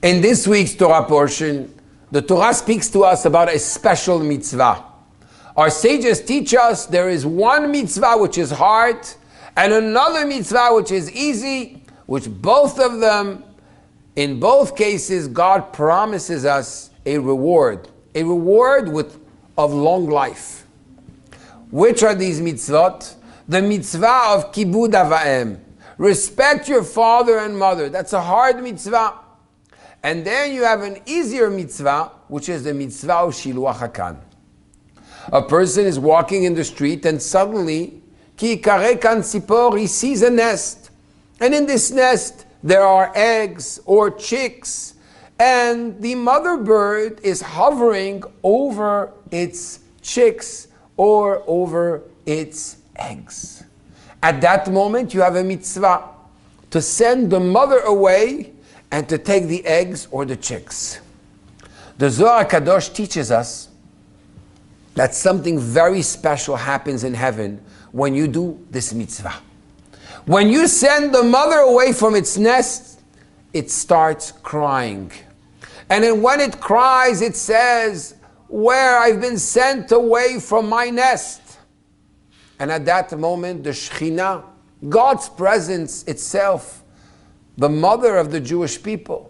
In this week's Torah portion, the Torah speaks to us about a special mitzvah. Our sages teach us there is one mitzvah which is hard and another mitzvah which is easy, which both of them, in both cases, God promises us a reward of long life. Which are these mitzvot? The mitzvah of kibud avaim. Respect your father and mother. That's a hard mitzvah. And then you have an easier mitzvah, which is the mitzvah of shiluach hakan. A person is walking in the street and suddenly, ki kare kan tzipor, he sees a nest. And in this nest, there are eggs or chicks. And the mother bird is hovering over its chicks or over its eggs. At that moment, you have a mitzvah to send the mother away and to take the eggs or the chicks. The Zohar Kadosh teaches us that something very special happens in heaven when you do this mitzvah. When you send the mother away from its nest, it starts crying. And then when it cries, it says, "Where I've been sent away from my nest." And at that moment, the Shekhinah, God's presence itself, the mother of the Jewish people,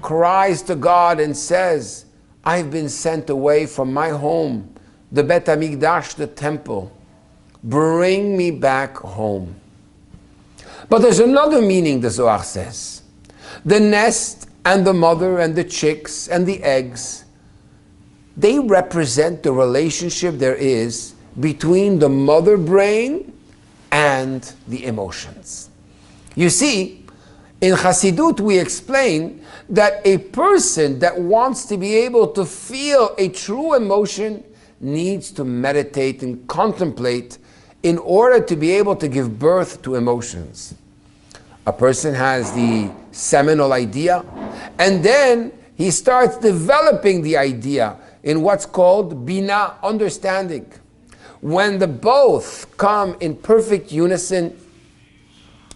cries to God and says, "I've been sent away from my home, the Bet HaMikdash, the temple. Bring me back home." But there's another meaning, the Zohar says. The nest and the mother and the chicks and the eggs, they represent the relationship there is between the mother brain and the emotions. You see, in Chassidut we explain that a person that wants to be able to feel a true emotion needs to meditate and contemplate in order to be able to give birth to emotions. A person has the seminal idea, and then he starts developing the idea in what's called bina, understanding. When the both come in perfect unison,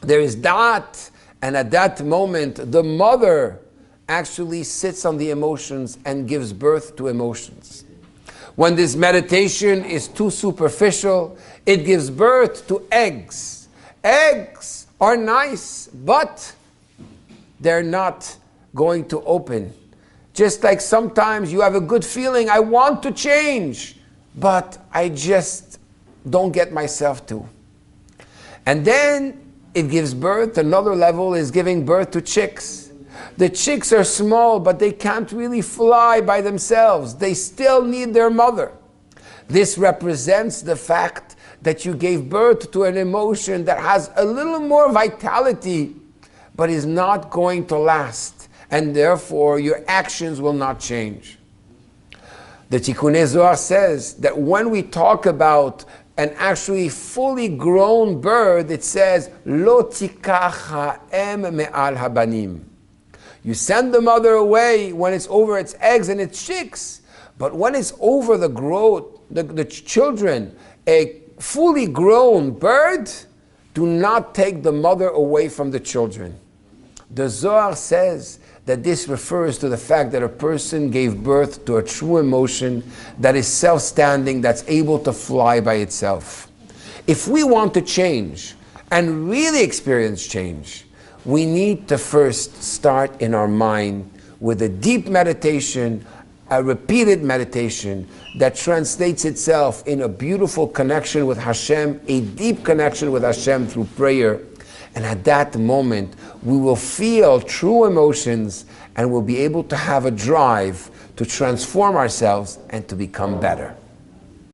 there is da'at, and at that moment, the mother actually sits on the emotions and gives birth to emotions. When this meditation is too superficial, it gives birth to eggs. Eggs are nice, but they're not going to open. Just like sometimes you have a good feeling, I want to change, but I just don't get myself to. And then it gives birth, another level is giving birth to chicks. The chicks are small, but they can't really fly by themselves. They still need their mother. This represents the fact that you gave birth to an emotion that has a little more vitality, but is not going to last, and therefore your actions will not change. The Tikkunei Zohar says that when we talk about an actually fully grown bird, it says, Lo tikach ha'em me'al habanim. You send the mother away when it's over its eggs and its chicks, but when it's over the growth, the children, a fully grown bird, do not take the mother away from the children. The Zohar says that this refers to the fact that a person gave birth to a true emotion that is self-standing, that's able to fly by itself. If we want to change and really experience change, we need to first start in our mind with a deep meditation, a repeated meditation that translates itself in a beautiful connection with Hashem, a deep connection with Hashem through prayer. And at that moment, we will feel true emotions and we'll be able to have a drive to transform ourselves and to become better.